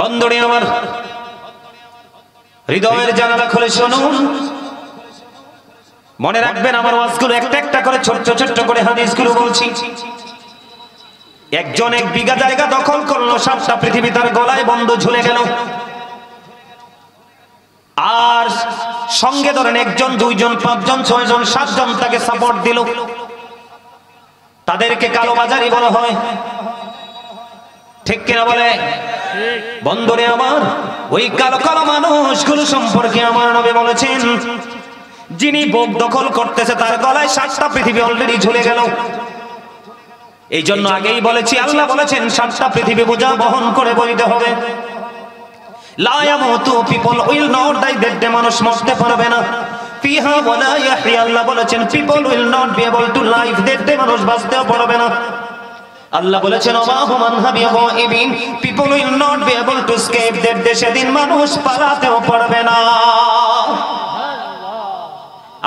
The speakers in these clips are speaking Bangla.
বন্ধুরে আমার, হৃদয়ের জানালা খুলে শুনুন, মনে রাখবেন আমার ওয়াজগুলো একটা একটা করে ছোট্ট ছোট্ট করে হাদিসগুলো বলছি। একজন 1 বিঘা জায়গা দখল করলো, 7টা পৃথিবী তার গলায় বন্ধ ঝুলে গেল। আর সঙ্গে ধরেন 1 জন 2 জন 5 জন 6 জন 7 জন তাকে সাপোর্ট দিল। তাদেরকে কালোবাজারি বলা হয়, ঠিক কিনা বলে? বন্ধুরে আমার, ওই কালো কালো মানুষগুলো সম্পর্কে আমার নবী বলেছেন, যিনি ভোগ দখল করতেছে তার গলায় 7টা পৃথিবী অলরেডি ঝুলে গেল। এই জন্য আগেই বলেছি, আল্লাহ বলেছেন 7টা পৃথিবী বোঝা বহন করে বইতে হবে। লা ইয়ামুতু, পিপল উইল নট ডাই, দেখতে মানুষ মরতে পারবে না। ফিহা ওয়ালা ইয়াহইয়া, আল্লাহ বলেছেন people will not be able to live, দেখতে মানুষ বাঁচতেও পারবে না। আল্লাহ বলেছেন ওয়াহুমান হাবিয়িবিন, people will not be able to escape, দেখতে সেদিন মানুষ পালাতেও পারবে না।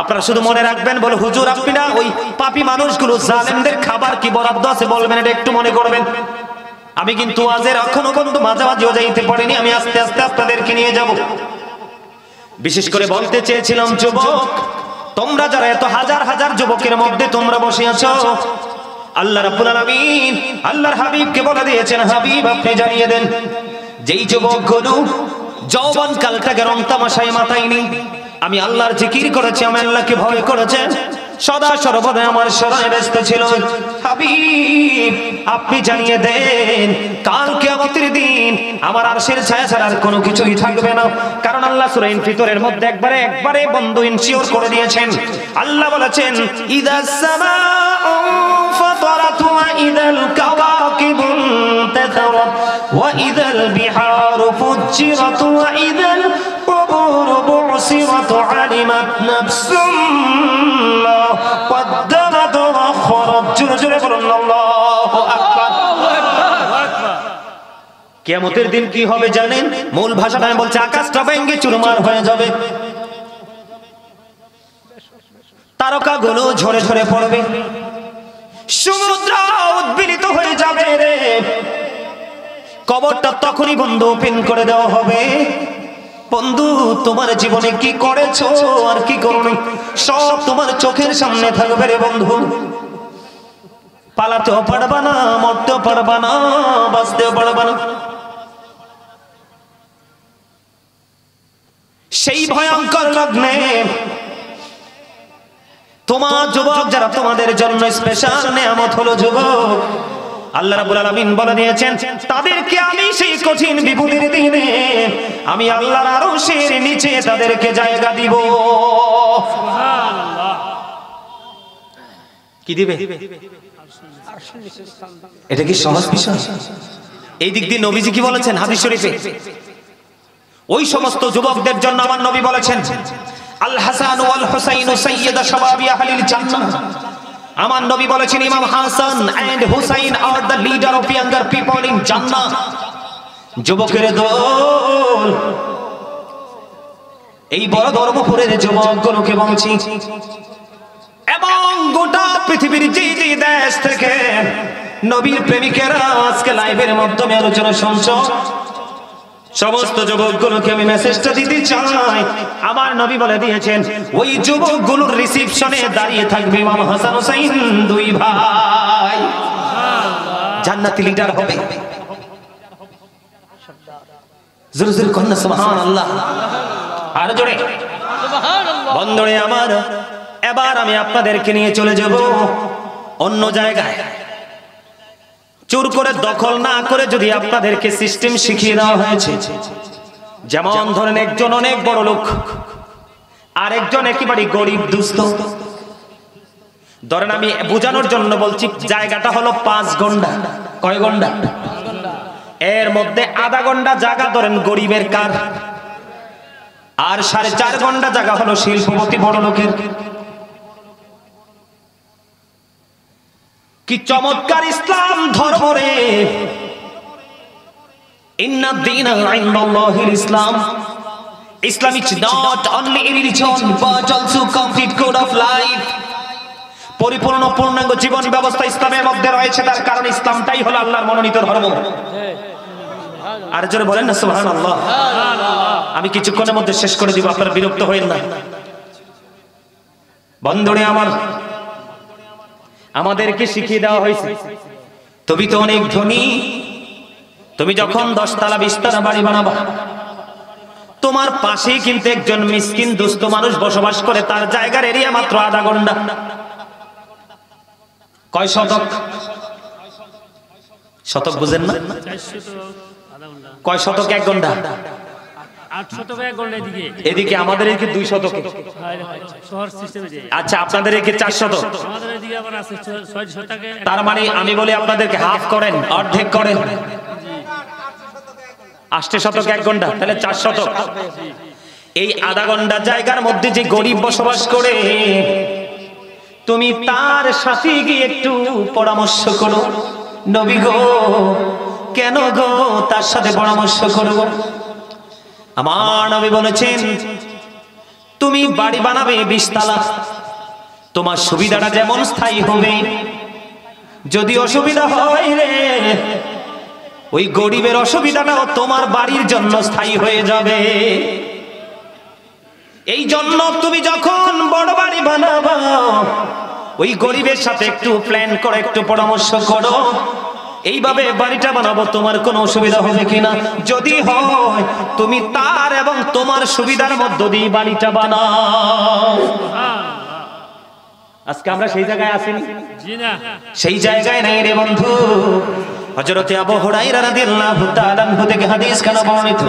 আপনারা শুধু মনে রাখবেন, বলে হুজুর আপনারা ওই পাপী মানুষগুলো জালেমদের খাবার কি বরাদ্দ আছে বলবেন, এটা একটু মনে করবেন। আমি কিন্তু আজের এখনো পর্যন্ত মাঝামাঝিও যাইতে পারিনি, আমি আস্তে আস্তে আপনাদেরকে নিয়ে যাব। বিশেষ করে বলতে চেয়েছিলাম, যুবক তোমরা যারা এত হাজার হাজার যুবকের মধ্যে তোমরা বসে আছো, আল্লাহ রাব্বুল আলামিন আল্লাহর হাবিবকে বলে দিয়েছেন, হাবিব আপনি জানিয়ে দেন, যেই যুবকগুলো যৌবন কালটাকে রং তামাশায় মাতায়নি, আমি আল্লাহর জিকির করেছি, আমি আল্লাহকে ভয় করেছে, সদা সর্বদা আমার শরণে ব্যস্ত ছিল, হাবিব আপনি জানিয়ে দেন, কাল কিয়ামতের দিন আমার আরশের ছায়া ছাড়া আর কোনো কিছুই থাকবে না। কারণ আল্লাহ সূরা ইনফিতরের মধ্যে একবারে বন্ধ ইনশিওর করে দিয়েছেন। আল্লাহ বলেছেন, ইদাস সামাউ ফাতারাত ওয়া ইদাল কাওয়াকিবু ইনতাসারাত ওয়া ইদাল বিহারু ফুজ্জিরাত ওয়া ইদাল কুবুরু বু'সিরাত আলিমাত নাফসুম মা কদ্দামাত ওয়া আখখারাত। জোরে জোরে বলুন আল্লাহু আকবার। কিয়ামতের দিন কি হবে জানেন? মূল ভাষাটা আমি বলছি, আকাশটা ভেঙে চুরমার হয়ে যাবে, তারকাগুলো ঝরে ঝরে পড়বে, সমুদ্র উদ্বেলিত হয়ে যাবে রে, কবরটা তখনই বন্ধু ওপেন করে দেওয়া হবে। বন্ধু তোমার জীবনে কি করেছো আর কি করোনি সব তোমার চোখের সামনে থাকবে রে বন্ধু। পালাতেও পারবা না, মরতেও পারবা না, বাঁচতেও পারবা না। সেই ভয়ঙ্কর লগ্নে তোমার যুবক যারা, তোমাদের জন্য স্পেশাল নিয়ামত হলো যুবক। আল্লাহ রাব্বুল আলামিন বলে দিয়েছেন, তাদেরকে আমি সেই কঠিন বিপদের দিনে আমি আল্লাহর আরশের নিচে তাদেরকে জায়গা দিব। সুবহানাল্লাহ। কি দিবে? এটা কি সহজ বিষয়? এই দিক দিয়ে নবীজি কি বলেছেন হাদিস শরীফে? ওই সমস্ত যুবকদের জন্য আমার নবী বলেছেন, আল হাসান ওয়াল হুসাইন সাইয়্যিদা শাবাবি আহলিল জান্নাহ। আমার নবী বলেছেন, ইমাম Hasan and Husain are the leader of younger people in জান্নাহ। যুবকের দল, এই বড় ধর্মপুরের যুবকগুলোকে বলছি, এবং গোটা পৃথিবীর যে যে দেশ থেকে নবীর প্রেমিকেরা আজকে লাইভের মাধ্যমে আলোচনা শুনছো, সমস্ত যুবকগুলোকে আমি মেসেজটা দিতে চাই। আমার নবী বলে দিয়েছেন, ওই যুবকগুলোর রিসিপশনে দাঁড়িয়ে থাকবে ইমাম হাসান হুসাইন, 2 ভাই, জান্নাতি লিডার হবে। জোরে জোরে কন্যা সুবহানাল্লাহ, আর জোরে সুবহানাল্লাহ। বন্ধুরে আমার, এবার আমি আপনাদেরকে নিয়ে চলে যাব অন্য জায়গায়। চুর করে দখল না করে যদি আপনাদেরকে সিস্টেম শিখিয়ে দেওয়া হয়েছে, যেমন ধরেন একজন অনেক বড় লোক আর একজন একেবারে গরিব দুস্থ, ধরেন আমি বোঝানোর জন্য বলছি, জায়গাটা হলো 5 ঘন্টা। কয় ঘন্টা? এর মধ্যে আধা ঘন্টা জায়গা ধরেন গরিবের কার, আর 4.5 ঘন্টা জায়গা হলো শিল্পপতি বড় লোকের। কি চমৎকার ইসলাম ধর্ম রে! ইন্না দীনা ইনদাল্লাহিল ইসলাম। Islam is not only a religion but also complete code of life. পরিপূর্ণ পূর্ণাঙ্গ জীবন ব্যবস্থা ইসলামের মধ্যে রয়েছে, তার কারণ ইসলামটাই হলো আল্লাহর মনোনীত ধর্ম। আর জোরে বলেন না সুবহানাল্লাহ। আমি কিছুক্ষণের মধ্যে শেষ করে দিব, আপনারা বিরক্ত হবেন না। বন্ধুরে আমার, আমাদেরকে শিখিয়ে দেওয়া হয়েছে তুমি তো অনেক ধনী, তুমি যখন 10 তলা 20 তলা বাড়ি বানাবা, তোমার পাশেই কিন্তু একজন মিসকিন দুস্থ মানুষ বসবাস করে, তার জায়গার এরিয়া মাত্র আধা গন্ডা। কয় শতক? শতক বুঝেন না? কয় শতক? 1 গন্ডা। 8 শতক 1 গন্ডা। এদিকে আমাদের এদিকে 2 শতক। শহর সিস্টেমে যায়। আচ্ছা, আপনাদের এদিকে 4 শতক। আমাদের এদিকে আবার আছে 6 শতকে। তার মানে আমি বলি আপনাদেরকে হাফ করেন, অর্ধেক করেন। 8 শতক 1 গন্ডা, তাহলে 4 শতক। এই আধা গন্ডা জায়গার মধ্যে যে গরিব বসবাস করে, তুমি তার সাথে গিয়ে একটু পরামর্শ করো। নবী গো, কেন গো তার সাথে পরামর্শ করব? আমার নবী বলেছেন, তুমি বাড়ি বানাবে 20 তলা, তোমার সুবিধাটা যেমন স্থায়ী হবে, যদি অসুবিধা হয় রে, ওই গরিবের অসুবিধাটাও তোমার বাড়ির জন্য স্থায়ী হয়ে যাবে। এই জন্য তুমি যখন বড় বাড়ি বানাবা, ওই গরিবের সাথে একটু প্ল্যান করে, একটু পরামর্শ করো, এইভাবে বাড়িটা বানাবো, তোমার কোনো অসুবিধা হবে কিনা। যদি হয়, তুমি তার এবং তোমার সুবিধার মধ্য দিয়ে বাড়িটা বানাও। আজকে আমরা সেই জায়গায় আসিনি, সেই জায়গায় নাই রে বন্ধু। হযরত আবু হুরায়রা রাদিয়াল্লাহু তাআলা আনহু থেকে হাদিস কেন বর্ণিত,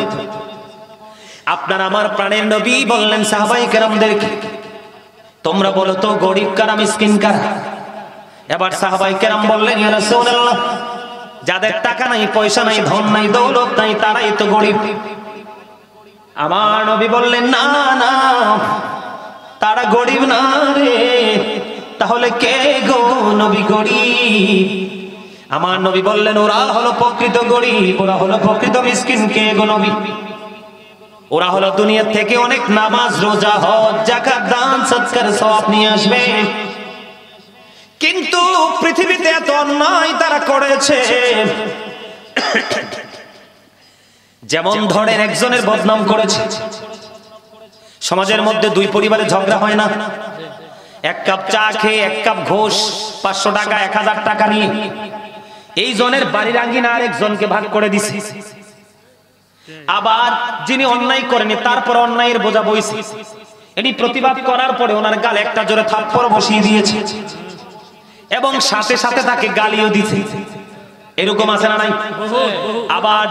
আপনার আমার প্রাণের নবী বললেন সাহাবায়ে কেরামদেরকে, তোমরা বলো তো গরিব কারা, মিসকিন কারা? এবার সাহাবায়ে কেরাম বললেন, ইয়া রাসূলুল্লাহ, যাদের টাকা নাই, পয়সা নাই, ধন নাই, দৌলত নাই, তারাই তো গরিব। আমার নবী বললেন, না না, তারা গরিব না রে। তাহলে কে গো নবী গরিব? আমার নবী বললেন, ওরা হলো প্রকৃত গরিব, ওরা হলো প্রকৃত মিসকিন। কে গো নবী? ওরা হলো দুনিয়া থেকে অনেক নামাজ, রোজা, হজ, যাকাত, দান, সদকার সওয়াব নিয়ে আসবে, কিন্তু পৃথিবীতে এত অন্যায় তারা করেছে। যেমন ধরেন, একজনের বদনাম করেছে, সমাজের মধ্যে 2 পরিবারে ঝগড়া হয় না, 1 কাপ চা খেয়ে 1 কাপ ঘোষ, 500 টাকা 1000 টাকা নিয়ে এই জনের বাড়ির আঙ্গিনা আরেকজনকে ভাগ করে দিছে। আবার যিনি অন্যায় করেনি, তারপর অন্যায়ের বোঝা বইছে, ইনি প্রতিবাদ করার পরে ওনার গালে একটা জোরে থাপ্পড় বসিয়ে দিয়েছে এবং সাথে সাথে তাকে গালিও দিয়েছে। এরকম আছে না নাই? আবার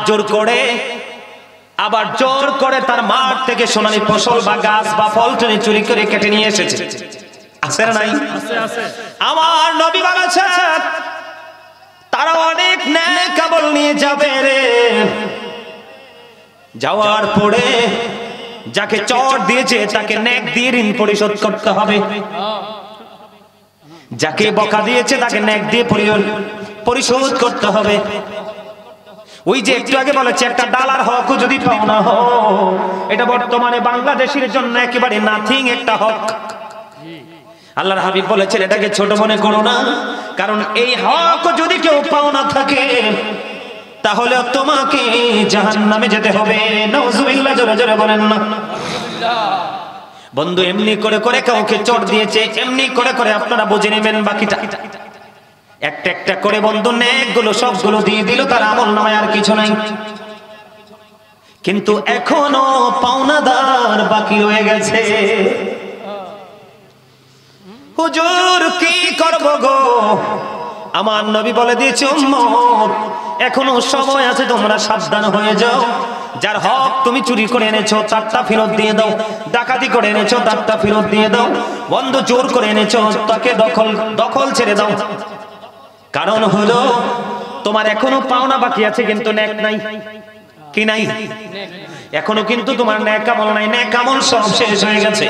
জোর করে তার মাঠ থেকে সোনালী ফসল বা গাছ বা ফল চুরি করে কেটে নিয়ে এসেছে। আছে না নাই? আমার নবী বলেছেন, তারা অনেক নেক আমল নিয়ে যাবে রে, যাওয়ার পরে যাকে চট দিয়েছে তাকে নেক দিয়ে ঋণ পরিশোধ করতে হবে, যাকে বকা দিয়েছে তাকে নেক দিয়ে পরিশোধ করতে হবে। ওই যে একটু আগে বলেছে, একটা ডালার হক যদি পাও না হো, এটা বর্তমানে বাংলাদেশের জন্য একেবারে নাথিং একটা হক। আল্লাহর হাবিব বলেছেন, এটাকে ছোট মনে করো না, কারণ এই হক যদি কেউ পাও না থাকে, তাহলে তোমাকে জাহান্নামে যেতে হবে। নাউজুবিল্লাহ, জোরে জোরে বলেন না। বন্ধু, এমনি করে করে কাউকে চট দিয়েছে, এমনি করে করে আপনারা বুঝে নেবেন বাকিটা। একটা একটা করে বন্ধু নেকগুলো সবগুলো দিয়ে দিল, তার আমল নামায় আর কিছু নাই, কিন্তু এখনো পাওনাদার বাকি রয়ে গেছে। হুজুর কি করব গো? আমার নবী বলে দিয়েছে, উম্মত এখনো সময় আছে, তোমরা সাবধান হয়ে যাও। যার হক তুমি চুরি করে এনেছো তারটা ফেরত দিয়ে দাও, ডাকাতি করে এনেছো তারটা ফেরত দিয়ে দাও, বন্ধু জোর করে এনেছো তাকে দখল ছেড়ে দাও। কারণ হলো তোমার এখনো পাওনা বাকি আছে, কিন্তু নেক নাই। কি নাই? এখনো কিন্তু তোমার নেক আমল নাই, নেক আমল সব শেষ হয়ে গেছে।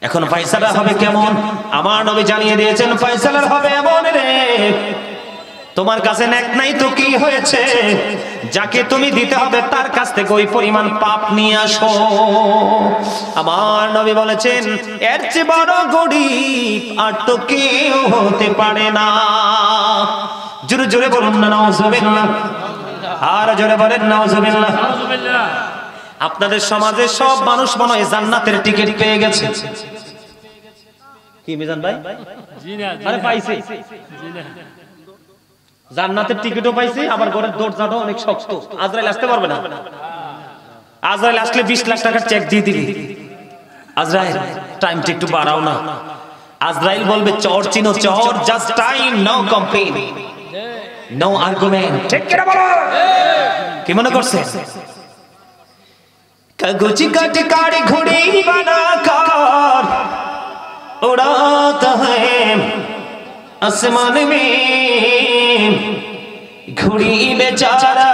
এখন ফয়সালা হবে কেমন? আমার নবী জানিয়ে দিয়েছেন, ফয়সালা হবে এমন রে, তোমার কাছে নেক নাই তো কি হয়েছে, যাকে তুমি দিতে হবে তার কাছ থেকে ওই পরিমাণ পাপ নিয়ে আসো। আমার নবী বলেছেন, এর চেয়ে বড় গরিব আর তো কেউ হতে পারে না। জোরে জোরে বলুন না, নাউজুবিল্লাহ। আর জোরে বলেন নাউজুবিল্লাহ। নাউজুবিল্লাহ। আপনাদের সমাজে সব মানুষ মনে হয় জান্নাতের টিকিট পেয়ে গেছে। কি মিজান ভাই? জি না, জি আরে না। পাইছে, জি না। জান্নাতের টিকিটও পাইছে, আবার ঘরের দরজাটাও অনেক শক্ত। আজরাইল আসতে পারবে না। আজরাইল আসলে 20 লাখ টাকার চেক দিয়ে দিবি। আজরাইল টাইমটা একটু বাড়াও না। আজরাইল বলবে চর চিনো চর, just time, no complain, no argument. ঠিক কি না বলো? কি মনে করছে? কাগজ কাট কাড়ি ঘুড়ি বানাकर उड़ाता है आसमान में, घुड़ी बेचारा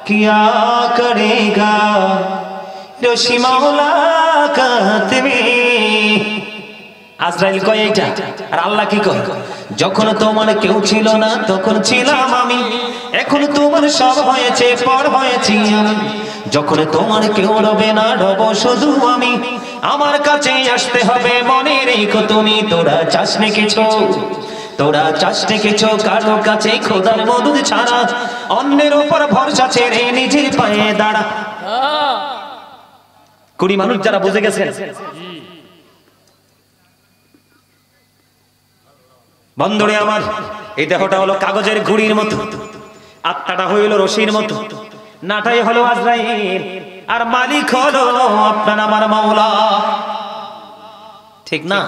क्या करेगा রশি মাওলাকাত में। আজরাইল কয় এইটা, আর আল্লাহ কি কয়? যখন তোমার কেউ ছিল না তখন ছিলাম আমি, এখন তোমার সব হয়েছে, পর হয়েছি আমি। যখন তোমার কেউ রবে না, রব শুধু আমি। আমার কাছে আসতে হবে, মনে রেখো তুমি। তোরা চাসনে কিছু, তোরা চাসনে কিছু কারো কাছে খোদার মদদ ছাড়া। অন্যের উপর ভরসা ছেড়ে নিজের পায়ে দাঁড়া। কুড়ি মানুষ যারা বুঝে গেছেন, বন্ধুরে আমার, এই দেহটা হলো কাগজের ঘুড়ির মতো, আত্মাটা হইল রশির মতো, নাটাই হলো আজরাইল, আর মালিক হলো আপনার আমার মাওলা। ঠিক না?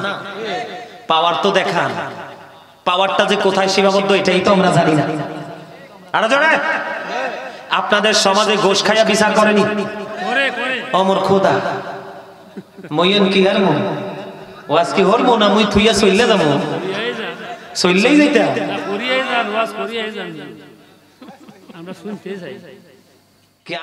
পাওয়ার তো দেখান, পাওয়ারটা যে কোথায় সীমাবদ্ধ এটাই তো আমরা জানি না। আর জোরে, আপনাদের সমাজে গোশ খাইয়া বিচার করেনি? করে করে অমর খোদা মইন কি আর মো ওয়াজ কি হর মো না মুই থুইয়া চললে যাবো, করিয়াই যান। চললেই যাইতা। না, করিয়াই যান, ওয়াজ করিয়াই যান। আমরা শুনতে চাই। কি